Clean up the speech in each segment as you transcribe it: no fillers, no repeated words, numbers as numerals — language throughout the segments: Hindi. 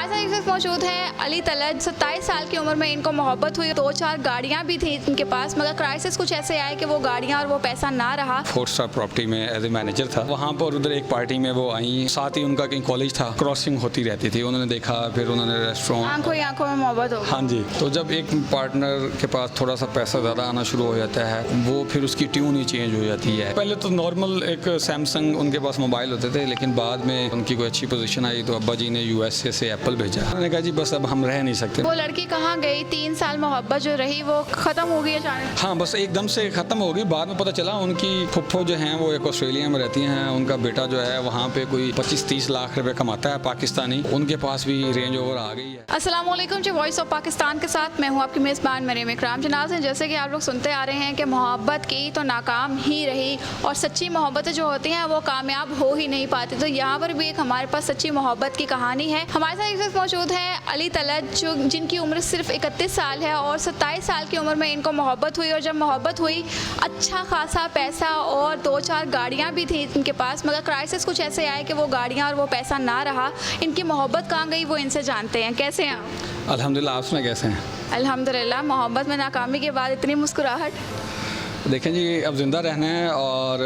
हमारे साथ एक शख्स मौजूद हैं अली तलत। 27 साल की उम्र में इनको मोहब्बत हुई, 2-4 गाड़ियाँ भी थी इनके पास, मगर क्राइसिस कुछ ऐसे आए कि वो गाड़ियाँ और वो पैसा ना रहा। 4 स्टार प्रॉपर्टी में एज ए मैनेजर था वहाँ पर। उधर एक पार्टी में वो आई, साथ ही उनका कहीं कॉलेज था, क्रॉसिंग होती रहती थी। उन्होंने देखा, फिर उन्होंने रेस्टोरेंट, आंखों ही आंखों में मोहब्बत हो। हाँ जी। तो जब एक पार्टनर के पास थोड़ा सा पैसा ज़्यादा आना शुरू हो जाता है, वो फिर उसकी ट्यून ही चेंज हो जाती है। पहले तो नॉर्मल एक सैमसंग उनके पास मोबाइल होते थे, लेकिन बाद में उनकी कोई अच्छी पोजीशन आई तो अब्बा जी ने यूएसए से एप्पल भेजा। उन्होंने कहा जी बस अब हम रह नहीं सकते। वो लड़की कहाँ गई? 3 साल मोहब्बत जो रही वो खत्म हो गई अचानक। हाँ, बस एकदम से ख़त्म हो गई। बाद में पता चला उनकी फुफ्फो जो हैं वो एक ऑस्ट्रेलिया में रहती हैं, उनका बेटा जो है वहाँ पे कोई 25-30 लाख रुपए कमाता है पाकिस्तानी। उनके पास भी रेंज ओवर आ गई है। अस्सलाम वालेकुम जी, वॉइस ऑफ पाकिस्तान के साथ मैं हूँ आपकी मेज़बान मरीम इकराम। जनाब से जैसे कि आप लोग सुनते आ रहे हैं कि मोहब्बत की तो नाकाम ही रही और सच्ची मोहब्बतें जो होती हैं वो कामयाब हो ही नहीं पाती। तो यहाँ पर भी एक हमारे पास सच्ची मोहब्बत की कहानी है। हमारे साथ एक शख्स मौजूद हैं अली तलत, जो जिनकी उम्र सिर्फ 31 साल है और 27 साल की उम्र में इनको मोहब्बत हुई। और जब मोहब्बत हुई, अच्छा खासा पैसा और 2-4 गाड़ियाँ भी थी इनके पास, मगर क्राइसिस कुछ ऐसे आए कि वो गाड़ियाँ और वो पैसा ना रहा। इनकी मोहब्बत कहाँ गई वो इनसे जानते हैं। कैसे हैं आप? अल्हम्दुलिल्लाह, आप सुनाएं कैसे हैं? अल्हम्दुलिल्लाह। मोहब्बत में नाकामी के बाद इतनी मुस्कुराहट। देखें जी, अब ज़िंदा रहना है और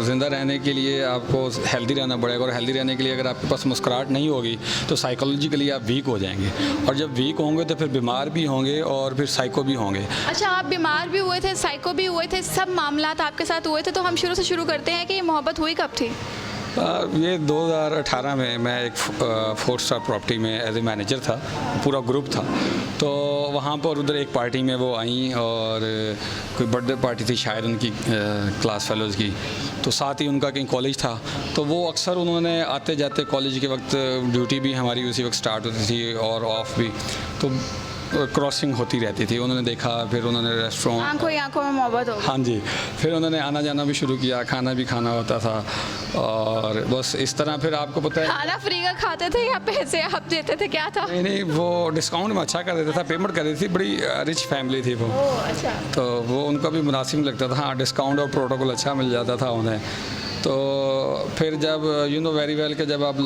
ज़िंदा रहने के लिए आपको हेल्दी रहना पड़ेगा। और हेल्दी रहने के लिए अगर आपके पास मुस्कुराहट नहीं होगी तो साइकोलॉजिकली आप वीक हो जाएंगे। और जब वीक होंगे तो फिर बीमार भी होंगे और फिर साइको भी होंगे। अच्छा, आप बीमार भी हुए थे, साइको भी हुए थे, सब मामलात आपके साथ हुए थे। तो हम शुरू से शुरू करते हैं कि ये मोहब्बत हुई कब थी? ये 2018 में मैं एक 4 स्टार प्रॉपर्टी में एज ए मैनेजर था, पूरा ग्रुप था। तो वहाँ पर उधर एक पार्टी में वो आई और कोई बर्थडे पार्टी थी शायद उनकी क्लास फेलोज़ की। तो साथ ही उनका कहीं कॉलेज था। तो वो अक्सर उन्होंने आते जाते कॉलेज के वक्त, ड्यूटी भी हमारी उसी वक्त स्टार्ट होती थी और ऑफ भी, तो क्रॉसिंग होती रहती थी। उन्होंने देखा, फिर उन्होंने रेस्टोरेंट, आंखों ही आंखों में मोहब्बत हो। हाँ जी। फिर उन्होंने आना जाना भी शुरू किया, खाना भी खाना होता था और बस इस तरह। फिर आपको पता है, खाना फ्री का खाते थे या पैसे आप देते थे, क्या था? नहीं, वो डिस्काउंट में अच्छा कर देता था, पेमेंट कर देती थी। बड़ी रिच फैमिली थी वो। अच्छा। तो वो उनको भी मुनासिब लगता था। हाँ, डिस्काउंट और प्रोटोकॉल अच्छा मिल जाता था उन्हें। तो फिर जब यू नो वेरी वेल कि जब आप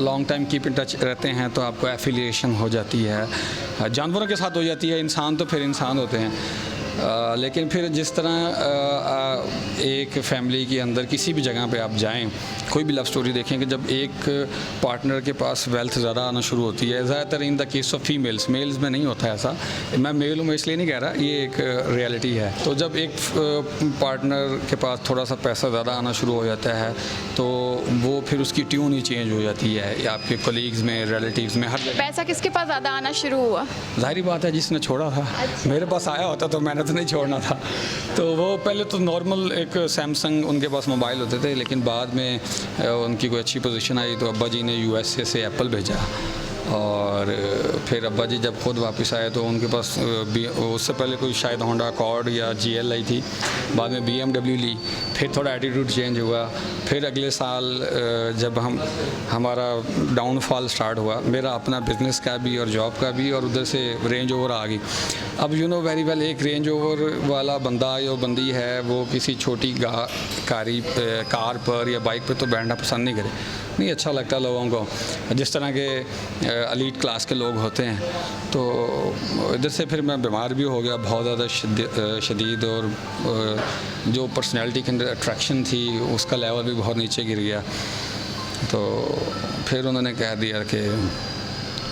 long time keep in touch रहते हैं तो आपको एफिलिएशन हो जाती है। जानवरों के साथ हो जाती है, इंसान तो फिर इंसान होते हैं। लेकिन फिर जिस तरह एक फैमिली के अंदर किसी भी जगह पे आप जाएं, कोई भी लव स्टोरी देखें कि जब एक पार्टनर के पास वेल्थ ज़्यादा आना शुरू होती है, ज़्यादातर in the case of females, males में नहीं होता ऐसा। मैं मेल हूँ, मैं इसलिए नहीं कह रहा, ये एक रियलिटी है। तो जब एक पार्टनर के पास थोड़ा सा पैसा ज़्यादा आना शुरू हो जाता है तो वो फिर उसकी ट्यून ही चेंज हो जाती है, या आपके कलीग्स में, रिलेटिव्स में, हर जगह। पैसा किसके पास ज़्यादा आना शुरू हुआ? जाहिर बात है जिसने छोड़ा था। मेरे पास आया होता तो मैंने तो नहीं छोड़ना था। तो वो पहले तो नॉर्मल एक सैमसंग उनके पास मोबाइल होते थे, लेकिन बाद में उनकी कोई अच्छी पोजीशन आई तो अब्बा जी ने यूएसए से एप्पल भेजा। और फिर अब्बा जी जब खुद वापस आए तो उनके पास उससे पहले कोई शायद होंडा अकॉर्ड या जीएल आई थी, बाद में बीएमडब्ल्यू ली। फिर थोड़ा एटीट्यूड चेंज हुआ। फिर अगले साल जब हमारा डाउनफॉल स्टार्ट हुआ, मेरा अपना बिज़नेस का भी और जॉब का भी, और उधर से रेंज ओवर आ गई। अब यू नो वेरी वेल, एक रेंज ओवर वाला बंदा या बंदी है वो किसी छोटी कार पर या बाइक पर तो बैठना पसंद नहीं करे, नहीं अच्छा लगता लोगों को, जिस तरह के एलीट क्लास के लोग होते हैं। तो इधर से फिर मैं बीमार भी हो गया बहुत ज़्यादा शदीद, और जो पर्सनैलिटी के अंदर अट्रैक्शन थी उसका लेवल भी बहुत नीचे गिर गया। तो फिर उन्होंने कह दिया कि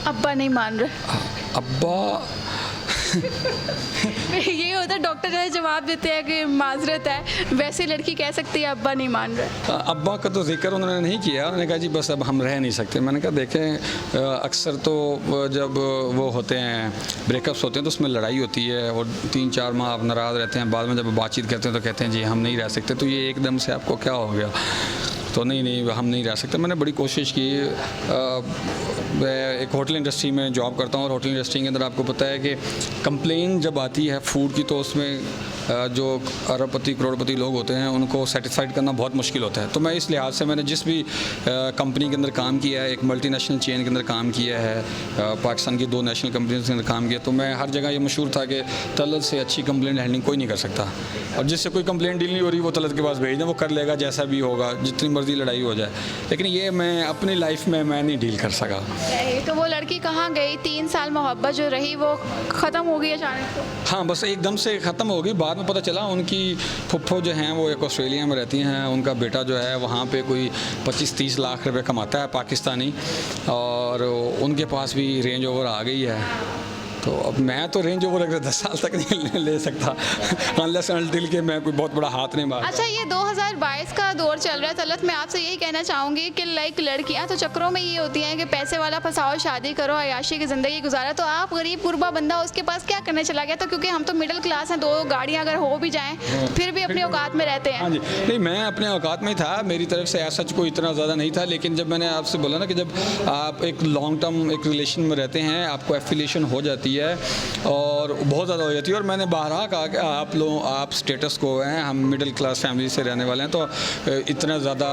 अब्बा नहीं मान रहे। अब्बा ये होता है, डॉक्टर जो है जवाब देते हैं कि माजरत है, वैसे लड़की कह सकती है अब्बा नहीं मान रहे। अब्बा का तो जिक्र उन्होंने नहीं किया। उन्होंने कहा जी बस अब हम रह नहीं सकते। मैंने कहा देखें, अक्सर तो जब वो होते हैं, ब्रेकअप्स होते हैं तो उसमें लड़ाई होती है और 3-4 माह आप नाराज़ रहते हैं। बाद में जब बातचीत करते हैं तो कहते हैं जी हम नहीं रह सकते। तो ये एकदम से आपको क्या हो गया? तो नहीं हम नहीं रह सकते। मैंने बड़ी कोशिश की। मैं एक होटल इंडस्ट्री में जॉब करता हूँ और होटल इंडस्ट्री के अंदर आपको पता है कि कंप्लेन जब आती है फूड की तो उसमें जो अरबपति करोड़पति लोग होते हैं उनको सेटिस्फाइड करना बहुत मुश्किल होता है। तो मैं इस लिहाज से मैंने जिस भी कंपनी के अंदर काम किया है, एक मल्टीनेशनल चेन के अंदर काम किया है, पाकिस्तान की 2 नेशनल कंपनीज के अंदर काम किया, तो मैं हर जगह ये मशहूर था कि तलत से अच्छी कंप्लेंट हैंडलिंग कोई नहीं कर सकता, और जिससे कोई कंप्लेंट डील नहीं हो रही वो तलत के पास भेज दें, वो कर लेगा जैसा भी होगा, जितनी मर्जी लड़ाई हो जाए। लेकिन ये मैं अपनी लाइफ में मैं नहीं डील कर सका। तो वो लड़की कहाँ गई? 3 साल मोहब्बत जो रही वो ख़त्म हो गई अचानक से? हाँ, बस एकदम से ख़त्म हो गई। बाद में पता चला उनकी फुफ्फो जो हैं वो एक ऑस्ट्रेलिया में रहती हैं, उनका बेटा जो है वहाँ पे कोई 25-30 लाख रुपए कमाता है पाकिस्तानी, और उनके पास भी रेंज ओवर आ गई है। तो अब मैं तो रेंज ओवर अगर 10 साल तक नहीं ले सकता अनलेस अनटिल के मैं कोई बहुत बड़ा हाथ नहीं मारता। अच्छा, ये 2022 का दौर चल रहा है तलत, मैं आपसे यही कहना चाहूँगी कि लाइक लड़कियाँ तो चक्रों में ये होती हैं कि पैसे वाला फंसाओ, शादी करो, अयाशी की ज़िंदगी गुजारा। तो आप गरीब गुरबा बंदा उसके पास क्या करने चला गया? तो क्योंकि हम तो मिडिल क्लास हैं, 2 गाड़ियाँ अगर हो भी जाएँ फिर भी अपनी औकात में रहते हैं। हाँ जी, नहीं मैं अपने औकात में ही था, मेरी तरफ से ऐसा कोई इतना ज़्यादा नहीं था। लेकिन जब मैंने आपसे बोला ना कि जब आप एक लॉन्ग टर्म एक रिलेशन में रहते हैं, आपको एफिलिएशन हो जाती है और बहुत ज़्यादा हो जाती है। और मैंने बारहा कहा कि आप स्टेटस को हैं, हम मिडिल क्लास फैमिली से रहने वाले हैं, तो इतना ज़्यादा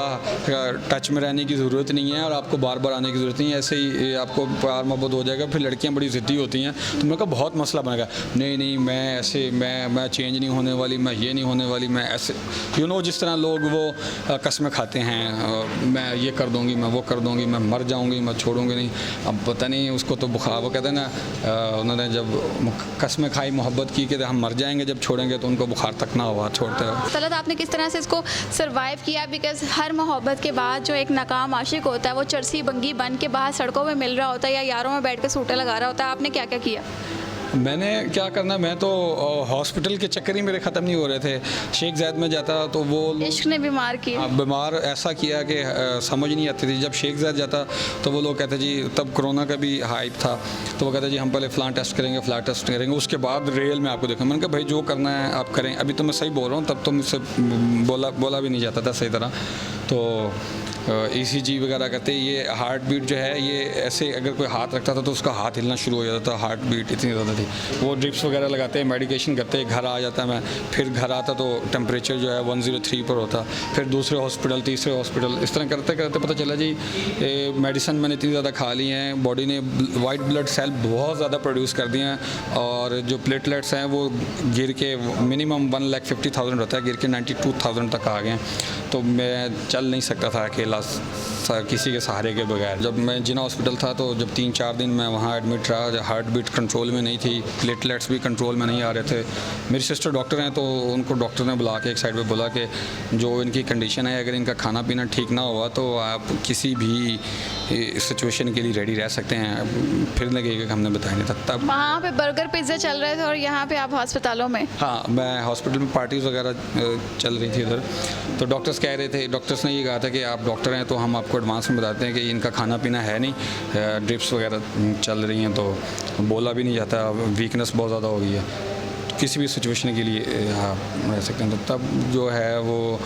टच में रहने की ज़रूरत नहीं है और आपको बार बार आने की ज़रूरत नहीं है। ऐसे ही आपको प्यार मोहब्बत हो जाएगा। फिर लड़कियां बड़ी ज़िद्दी होती हैं, तो मेरे को बहुत मसला बनेगा, नहीं मैं ऐसे मैं चेंज नहीं होने वाली, मैं ये नहीं होने वाली, मैं ऐसे जिस तरह लोग वो कस्में खाते हैं, मैं ये कर दूँगी, मैं वो कर दूँगी, मैं मर जाऊँगी, मैं छोड़ूँगी नहीं। अब पता नहीं उसको तो बुखार, वो कहते हैं ना, उन्होंने जब कसमें खाई मोहब्बत की कि हम मर जाएंगे जब छोड़ेंगे, तो उनको बुखार तक ना हुआ छोड़ते हो। तलत, आपने किस तरह से इसको सरवाइव किया? बिकॉज हर मोहब्बत के बाद जो एक नाकाम आशिक होता है वो चरसी बंगी बन के बाहर सड़कों में मिल रहा होता है या यारों में बैठ के सूटे लगा रहा होता है। आपने क्या क्या किया? मैंने क्या करना, मैं तो हॉस्पिटल के चक्कर ही मेरे ख़त्म नहीं हो रहे थे। शेख ज़ायद में जाता तो वो इश्क ने बीमार किया। बीमार ऐसा किया कि समझ नहीं आती थी। जब शेख ज़ायद जाता तो वो लोग कहते जी, तब कोरोना का भी हाइप था, तो वो कहते जी हम पहले फ़लान टेस्ट करेंगे, फ़लान टेस्ट करेंगे, उसके बाद रियल में आपको देखेंगे। मैंने कहा भाई जो करना है आप करें। अभी तो मैं सही बोल रहा हूँ, तब तो मुझसे बोला भी नहीं जाता था सही तरह। तो ECG वगैरह करते, ये हार्ट बीट जो है ये ऐसे अगर कोई हाथ रखता था तो उसका हाथ हिलना शुरू हो जाता था, हार्ट बीट इतनी ज़्यादा थी। वो ड्रिप्स वगैरह लगाते, मेडिकेशन करते, घर आ जाता मैं। फिर घर आता तो टेम्परेचर जो है 103 पर होता। फिर दूसरे हॉस्पिटल, तीसरे हॉस्पिटल, इस तरह करते करते पता चला जी मेडिसिन मैंने इतनी ज़्यादा खा ली हैं, बॉडी ने वाइट ब्लड सेल बहुत ज़्यादा प्रोड्यूस कर दिए हैं, और जो प्लेटलेट्स हैं वो गिर के मिनिमम 1,50,000 होता है, गिर के 92,000 तक आ गए। तो मैं चल नहीं सकता था अकेला किसी के सहारे के बगैर। जब मैं जिना हॉस्पिटल था तो जब 3-4 दिन मैं वहाँ एडमिट रहा, हार्ट बीट कंट्रोल में नहीं थी, प्लेटलेट्स भी कंट्रोल में नहीं आ रहे थे। मेरी सिस्टर डॉक्टर हैं, तो उनको डॉक्टर ने बुला के एक साइड पे बोला कि जो इनकी कंडीशन है, अगर इनका खाना पीना ठीक ना हुआ तो आप किसी भी सिचुएशन के लिए रेडी रह सकते हैं। फिर लगेगा कि हमने बताया नहीं था। तब वहाँ पे बर्गर पिज़्ज़ा चल रहे थे और यहाँ पे आप हॉस्पिटलों में? हाँ, मैं हॉस्पिटल में पार्टीज़ वगैरह चल रही थी इधर। तो डॉक्टर्स कह रहे थे, डॉक्टर्स ने ये कहा था कि आप डॉक्टर हैं तो हम आपको एडवांस में बताते हैं कि इनका खाना पीना है नहीं, ड्रिप्स वगैरह चल रही हैं, तो बोला भी नहीं जाता, वीकनेस बहुत ज़्यादा हो गई है, किसी भी सिचुएशन के लिए हाँ रह सकते हैं। तो तब जो है वो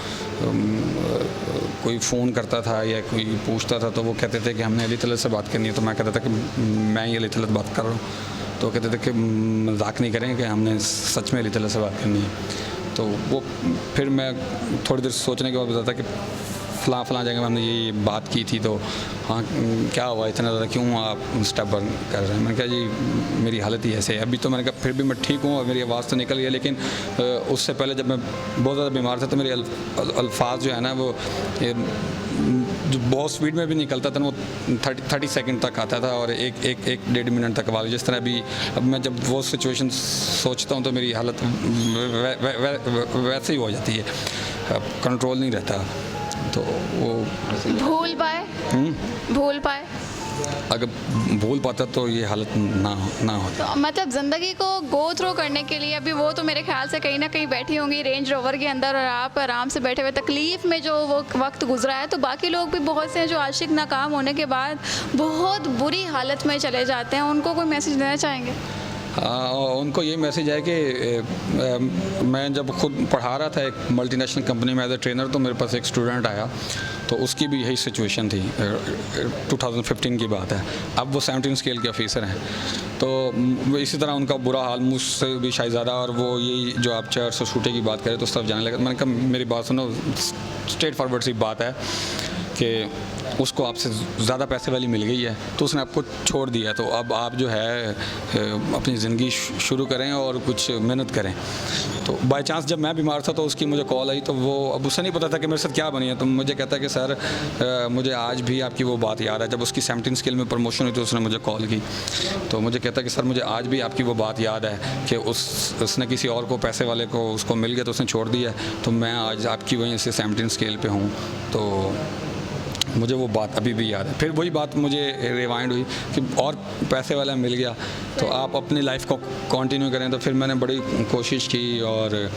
कोई फ़ोन करता था या कोई पूछता था तो वो कहते थे कि हमने अली तलत से बात करनी है। तो मैं कहता था कि मैं ही अली तलत बात कर रहा हूँ। तो कहते थे कि मजाक नहीं करें कि हमने सच में अली तलत से बात करनी है। तो वो फिर मैं थोड़ी देर सोचने के बाद बताता कि फ़लाँ जगह में हमने ये बात की थी, तो हाँ क्या हुआ, इतना ज़्यादा क्यों आप स्टेप बर्न कर रहे हैं? मैंने कहा जी मेरी हालत ही ऐसे है। अभी तो मैंने कहा फिर भी मैं ठीक हूँ और मेरी आवाज़ तो निकल गई, लेकिन उससे पहले जब मैं बहुत ज़्यादा बीमार था तो मेरे अल्फाज जो है ना वो जो बहुत स्पीड में भी निकलता था ना, वो 30 सेकंड तक आता था और एक 1.5 मिनट तक आवाज़। जिस तरह भी अब मैं जब वो सिचुएशन सोचता हूँ तो मेरी हालत वैसे ही हो जाती है, कंट्रोल नहीं रहता। तो वो भूल पाए अगर भूल पाता तो ये हालत ना होता। तो मतलब ज़िंदगी को गो थ्रू करने के लिए अभी वो तो मेरे ख्याल से कहीं ना कहीं बैठी होंगी रेंज रोवर के अंदर और आप आराम से बैठे हुए, तकलीफ़ में जो वो वक्त गुजरा है। तो बाकी लोग भी बहुत से हैं जो आशिक नाकाम होने के बाद बहुत बुरी हालत में चले जाते हैं, उनको कोई मैसेज देना चाहेंगे? उनको ये मैसेज है कि मैं जब खुद पढ़ा रहा था एक मल्टीनेशनल कंपनी में एज ए ट्रेनर, तो मेरे पास एक स्टूडेंट आया, तो उसकी भी यही सिचुएशन थी। 2015 की बात है। अब वो 17 स्केल के ऑफिसर हैं, तो इसी तरह उनका बुरा हाल मुझसे भी शायद ज़्यादा, और वो यही जो आप 400 छूटे की बात करें तो उस तरफ जाने लगा। मैंने कहा मेरी बात सुनो, स्ट्रेट फॉरवर्ड सी बात है कि उसको आपसे ज़्यादा पैसे वाली मिल गई है, तो उसने आपको छोड़ दिया, तो अब आप जो है अपनी ज़िंदगी शुरू करें और कुछ मेहनत करें। तो बाय चांस जब मैं बीमार था तो उसकी मुझे कॉल आई, तो वो अब उसे नहीं पता था कि मेरे साथ क्या बनी है, तो मुझे कहता है कि सर मुझे आज भी आपकी वो बात याद है, जब उसकी 17 स्केल में प्रमोशन हुई तो उसने मुझे कॉल की, तो मुझे कहता है कि सर मुझे आज भी आपकी वो बात याद है कि उसने किसी और को, पैसे वाले को, उसको मिल गया तो उसने छोड़ दिया, तो मैं आज आपकी वजह से 17 स्केल पे हूँ। तो मुझे वो बात अभी भी याद है। फिर वही बात मुझे रिवाइंड हुई कि और पैसे वाला मिल गया तो आप अपनी लाइफ को कंटिन्यू करें। तो फिर मैंने बड़ी कोशिश की, और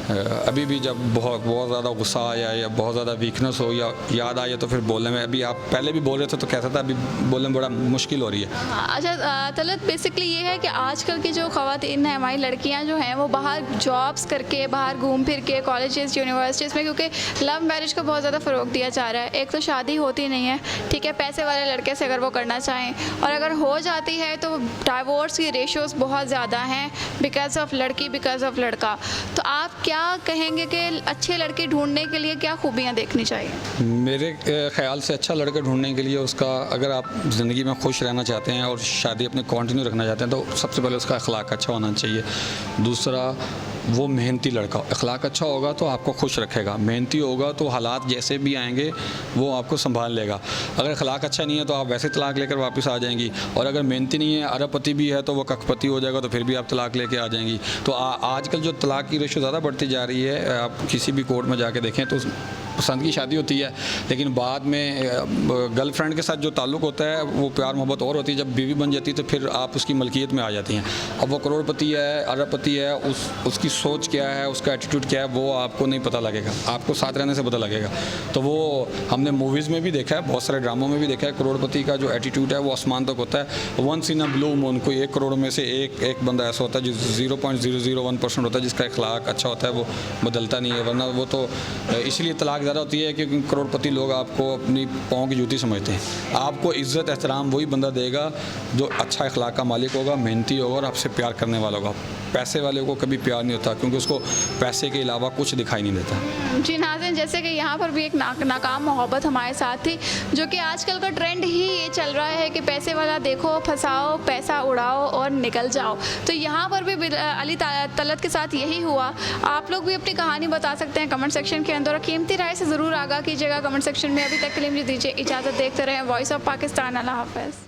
अभी भी जब बहुत ज़्यादा गुस्सा आया या बहुत ज़्यादा वीकनेस हो या याद आए तो फिर बोलने में, अभी आप पहले भी बोल रहे थे तो कैसा था, अभी बोलने में बड़ा मुश्किल हो रही है। अच्छा तलत, बेसिकली ये है कि आजकल की जो ख़वातीन हैं, हमारी लड़कियां जो हैं, वो बाहर जॉब्स करके, बाहर घूम फिर के कॉलेजेस, यूनिवर्सिटीज़ में, क्योंकि लव मैरिज को बहुत ज़्यादा फ़रोग दिया जा रहा है। एक तो शादी होती नहीं है, ठीक है, पैसे वाले लड़के से अगर वो करना चाहें, और अगर हो जाती है तो डाइवोर्स की रेशोज़ बहुत ज़्यादा हैं बिकॉज ऑफ लड़की, बिकॉज ऑफ लड़का। तो आप क्या कहेंगे कि अच्छे लड़के ढूंढने के लिए क्या खूबियाँ देखनी चाहिए? मेरे ख्याल से अच्छा लड़का ढूंढने के लिए उसका, अगर आप ज़िंदगी में खुश रहना चाहते हैं और शादी अपने कंटिन्यू रखना चाहते हैं, तो सबसे पहले उसका अखलाक अच्छा होना चाहिए। दूसरा, वो मेहनती लड़का। अखलाक अच्छा होगा तो आपको खुश रखेगा, मेहनती होगा तो हालात जैसे भी आएंगे वो आपको संभाल लेगा। अगर अखलाक अच्छा नहीं है तो आप वैसे तलाक लेकर वापस आ जाएंगी, और अगर मेहनती नहीं है, अरबपति भी है, तो वो कखपति हो जाएगा, तो फिर भी आप तलाक लेके आ जाएंगी। तो आजकल जो तलाक की रेशो ज़्यादा बढ़ती जा रही है, आप किसी भी कोर्ट में जाके देखें तो पसंद की शादी होती है, लेकिन बाद में गर्लफ्रेंड के साथ जो ताल्लुक़ होता है वो प्यार मोहब्बत और होती है, जब बीवी बन जाती है तो फिर आप उसकी मलकियत में आ जाती हैं। अब वो करोड़पति है, अरबपति है, उसकी सोच क्या है, उसका एटीट्यूड क्या है, वो आपको नहीं पता लगेगा, आपको साथ रहने से पता लगेगा। तो वो हमने मूवीज़ में भी देखा है, बहुत सारे ड्रामों में भी देखा है, करोड़पति का जो एटीट्यूड है वो आसमान तक होता है। Once in a blue moon, कोई 1 करोड़ में से एक बंदा ऐसा होता है जो 0.001% होता है जिसका अखलाक अच्छा होता है, वो बदलता नहीं है, वरना वो तो इसलिए तलाक ज़्यादा होती है क्योंकि करोड़पति लोग आपको अपनी पाँव की जूती समझते हैं। आपको इज़्ज़त एहतराम वही बंदा देगा जो अच्छा अखलाक का मालिक होगा, मेहनती होगा और आपसे प्यार करने वाला होगा। पैसे वाले को कभी प्यार नहीं होता क्योंकि उसको पैसे के अलावा कुछ दिखाई नहीं देता। जी नाज़रीन, जैसे कि यहाँ पर भी एक नाकाम मोहब्बत हमारे साथ थी, जो कि आजकल का ट्रेंड ही ये चल रहा है कि पैसे वाला देखो, फंसाओ, पैसा उड़ाओ और निकल जाओ। तो यहाँ पर भी अली तलत के साथ यही हुआ। आप लोग भी अपनी कहानी बता सकते हैं कमेंट सेक्शन के अंदर, और कीमती राय से ज़रूर आगाह कीजिएगा कमेंट सेक्शन में। अभी तक के लिए मुझे दीजिए इजाज़त, देखते रहें वॉइस ऑफ पाकिस्तान। अल्लाह हाफ़िज़।